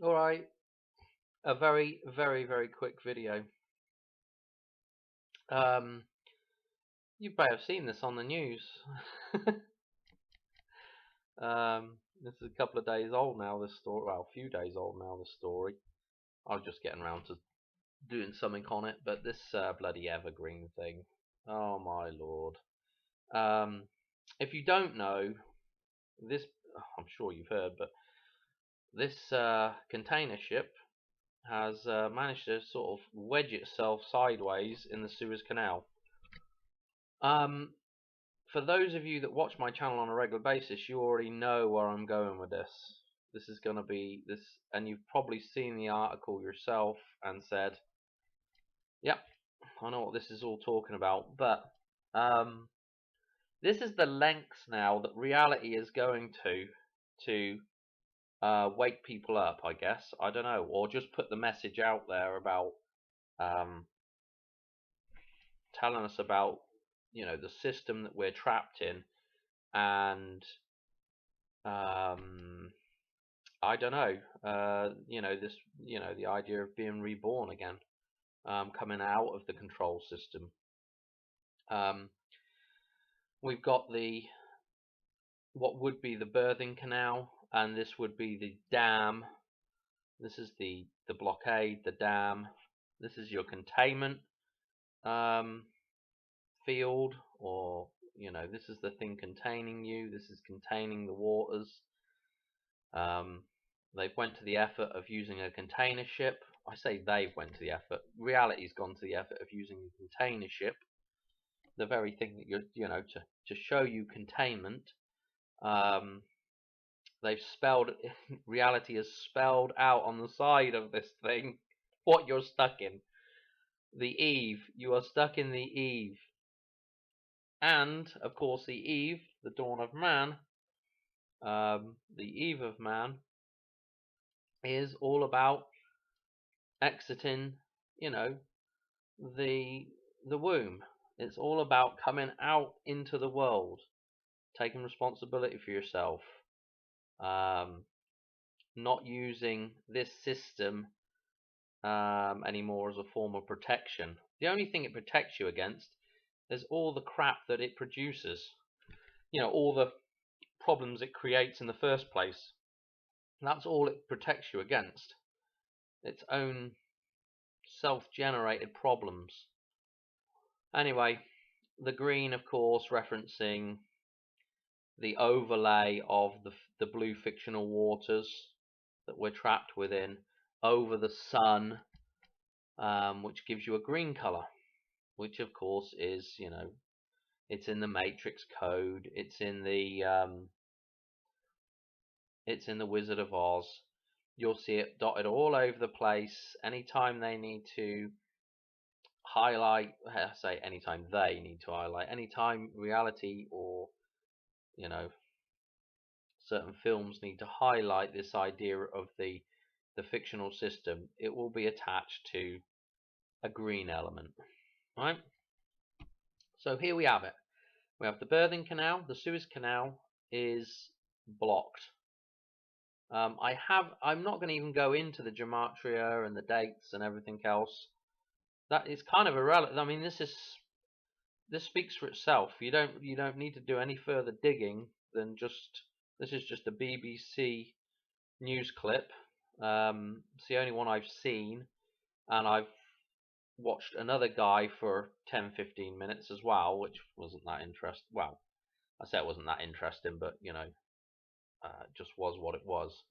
Alright, a very, very, very quick video. Um, you may have seen this on the news. This is a couple of days old now, this story. Well, a few days old now, this story. I was just getting around to doing something on it, but this bloody Evergreen thing. Oh my lord. Um, if you don't know, this, I'm sure you've heard, but this container ship has managed to sort of wedge itself sideways in the Suez Canal. Um, for those of you that watch my channel on a regular basis, you already know where I'm going with this. This is going to be this, and you've probably seen the article yourself and said, "Yep, I know what this is all talking about." But this is the lengths now that reality is going to wake people up. I guess, I don't know, or just put the message out there about um, telling us about the system that we're trapped in, and I don't know, this, the idea of being reborn again, coming out of the control system. We've got what would be the birthing canal, and this would be the dam. This is the blockade, the dam. This is your containment field, or this is the thing containing you. This is containing the waters. They've went to the effort of using a container ship. I say they've went to the effort. Reality's gone to the effort of using a container ship, the very thing that to show you containment. They've spelled reality has spelled out on the side of this thing what you're stuck in. The eve. You are stuck in the eve. And of course, the eve, the dawn of man, the eve of man, is all about exiting, the womb. It's all about coming out into the world, taking responsibility for yourself, not using this system anymore as a form of protection. The only thing it protects you against is all the crap that it produces. All the problems it creates in the first place. That's all it protects you against. Its own self-generated problems. Anyway, the green, of course, referencing the overlay of the blue fictional waters that we're trapped within over the sun, which gives you a green color, which of course is, it's in the Matrix code, it's in the Wizard of Oz. You'll see it dotted all over the place. Anytime they need to highlight, anytime they need to highlight, anytime reality or certain films need to highlight this idea of the fictional system, it will be attached to a green element, right? So here we have it. We have the birthing canal. The Suez Canal is blocked. I'm not going to even go into the gematria and the dates and everything else. That is kind of irrelevant. I mean, this speaks for itself. You don't need to do any further digging than just, this is just a BBC news clip. It's the only one I've seen, and I've watched another guy for 10-15 minutes as well, which wasn't that interesting. Well, I say it wasn't that interesting, but just was what it was.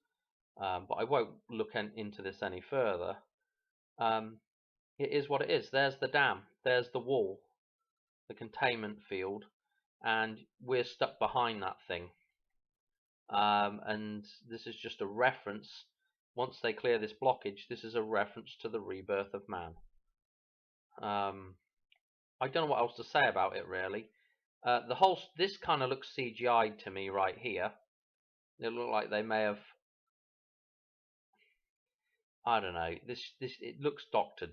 But I won't look into this any further. It is what it is. There's the dam, there's the wall, the containment field, and we're stuck behind that thing. And this is just a reference. Once they clear this blockage, this is a reference to the rebirth of man. I don't know what else to say about it, really. This kind of looks CGI'd to me right here. It looked like they may have, I don't know. It looks doctored.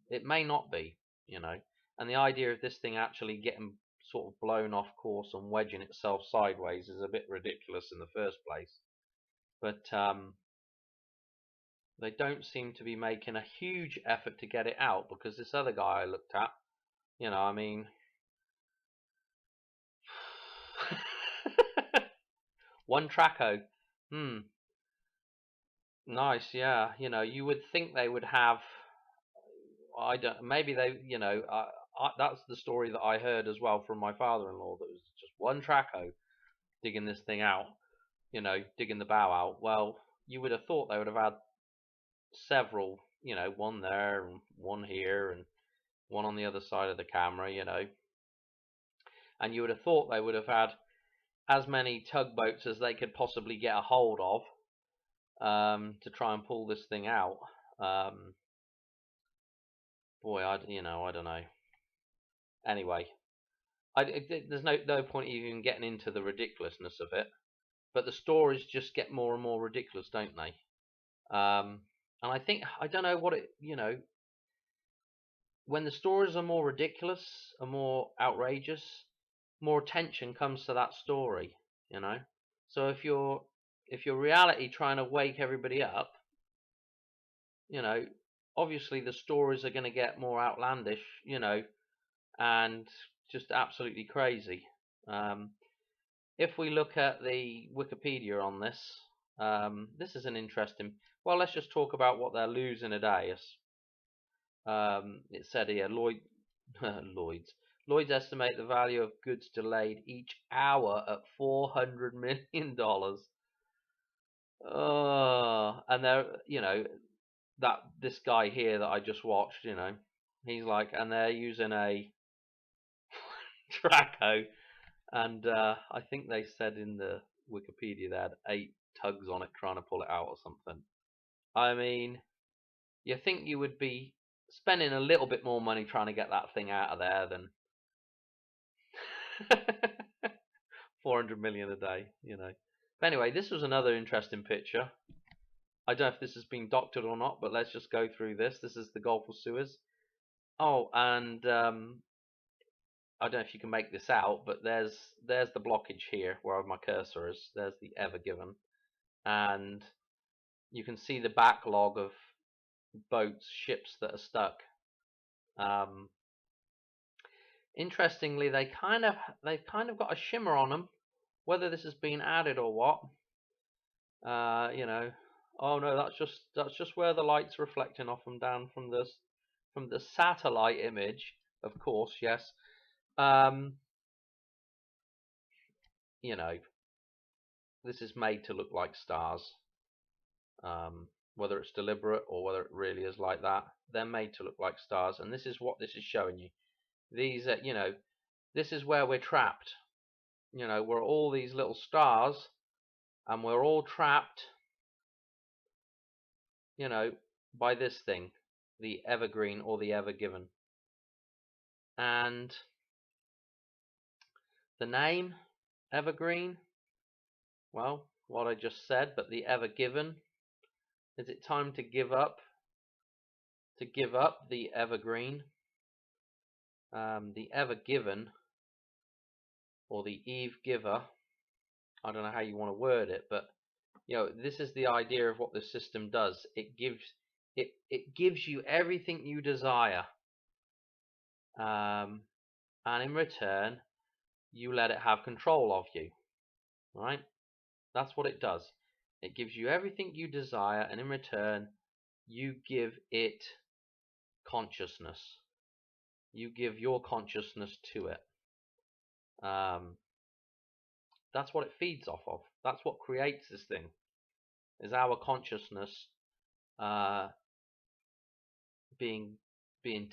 It may not be, And the idea of this thing actually getting sort of blown off course and wedging itself sideways is a bit ridiculous in the first place. But They don't seem to be making a huge effort to get it out, because this other guy I looked at, I mean, one Traco. Nice, yeah. You would think they would have. I don't. Maybe they. That's the story that I heard as well from my father-in-law. That was just one Traco digging this thing out. Digging the bow out. Well, you would have thought they would have had several. One there and one here and one on the other side of the camera. And you would have thought they would have had as many tugboats as they could possibly get a hold of, to try and pull this thing out. Boy, I don't know. Anyway, there's no point even getting into the ridiculousness of it. But the stories just get more and more ridiculous, don't they? And I think, I don't know what it, when the stories are more ridiculous and more outrageous, more attention comes to that story. So if your reality trying to wake everybody up, obviously the stories are going to get more outlandish, and just absolutely crazy. If we look at the Wikipedia on this, this is an interesting. Well, let's just talk about what they're losing a day. It said here, Lloyd's estimate the value of goods delayed each hour at $400 million. And they're, that this guy here that I just watched, he's like, and they're using a Traco, and I think they said in the Wikipedia they had 8 tugs on it trying to pull it out or something. I mean, you think you would be spending a little bit more money trying to get that thing out of there than 400 million a day, But anyway, this was another interesting picture. I don't know if this has been doctored or not, but let's just go through this. This is the Gulf of Suez. Oh, and I don't know if you can make this out, but there's the blockage here where my cursor is. There's the Ever Given, and you can see the backlog of boats, ships that are stuck. Interestingly, they've kind of got a shimmer on them. Whether this has been added or what, Oh no, that's just where the light's reflecting off them down from the satellite image, of course. Yes. This is made to look like stars. Whether it's deliberate or whether it really is like that, they're made to look like stars, and this is what this is showing you. These are, this is where we're trapped. We're all these little stars, and we're all trapped, by this thing, the Evergreen or the Ever Given. And the name Evergreen, well, what I just said, but the Ever Given. Is it time to give up? To give up the Evergreen, the Ever Given, or the Eve Giver? I don't know how you want to word it, but this is the idea of what the system does. It gives you everything you desire, and in return, you let it have control of you. Right? That's what it does. It gives you everything you desire, and in return, you give it consciousness. You give your consciousness to it. That's what it feeds off of. That's what creates this thing. Is our consciousness being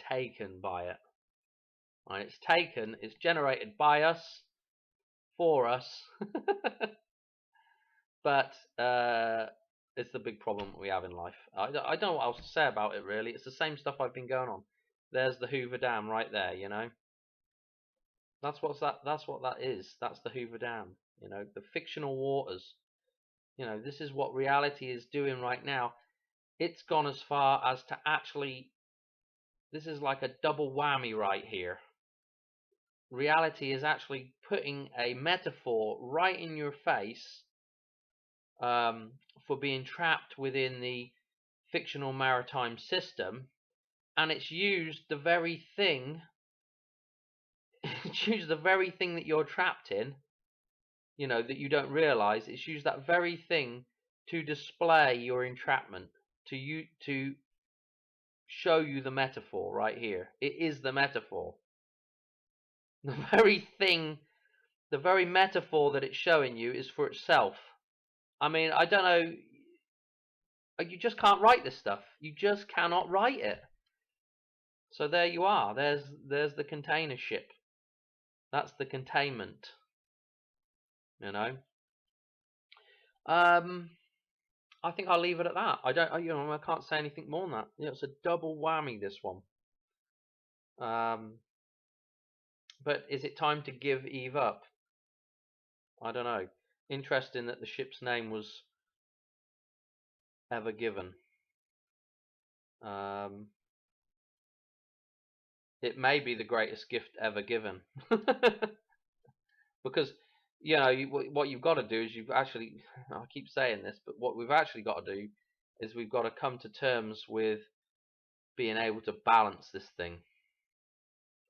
taken by it. And it's generated by us, for us. But it's the big problem that we have in life. I don't know what else to say about it, really. It's the same stuff I've been going on. There's the Hoover Dam right there, That's what that is. That's the Hoover Dam, the fictional waters. This is what reality is doing right now. It's gone as far as to actually, this is like a double whammy right here. Reality is actually putting a metaphor right in your face, for being trapped within the fictional maritime system, and it's used the very thing it's used the very thing that you're trapped in, you know, that you don't realize. It's used that very thing to display your entrapment, to show you the metaphor right here. It is the metaphor. The very thing, the very metaphor that it's showing you is for itself. I mean, I don't know. You just can't write this stuff. You just cannot write it. So there you are. There's the container ship. That's the containment. You know. I think I'll leave it at that. I can't say anything more than that. You know, it's a double whammy, this one. But is it time to give Eve up? I don't know. Interesting that the ship's name was Ever Given. It may be the greatest gift ever given. Because, you know, what you've got to do is I keep saying this, but what we've actually got to do is we've got to come to terms with being able to balance this thing.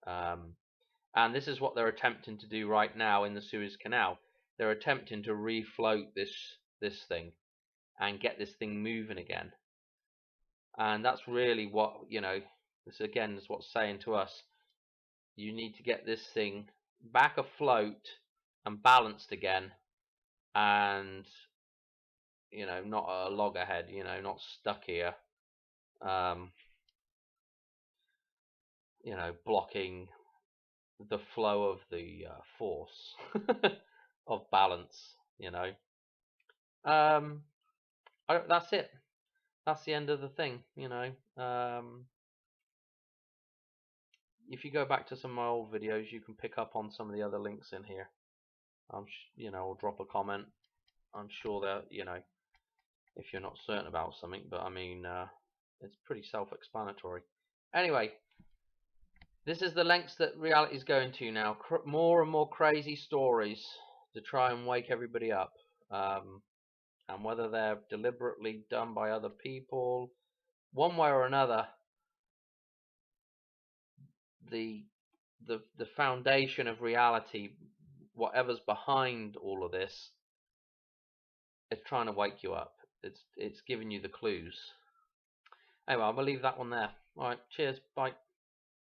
And this is what they're attempting to do right now in the Suez Canal. They're attempting to refloat this thing and get this thing moving again. And that's really what, you know, this again is what's saying to us. You need to get this thing back afloat and balanced again, and, you know, not a loggerhead, you know, not stuck here, you know, blocking the flow of the force of balance, you know. That's it. That's the end of the thing, you know. If you go back to some of my old videos, you can pick up on some of the other links in here. You know, or drop a comment. I'm sure that, you know, if you're not certain about something, but I mean, it's pretty self-explanatory. Anyway, this is the lengths that reality is going to now. More and more crazy stories to try and wake everybody up. And whether they're deliberately done by other people, one way or another, the foundation of reality, whatever's behind all of this, it's trying to wake you up. It's giving you the clues. Anyway, I'm gonna leave that one there. All right, cheers, bye.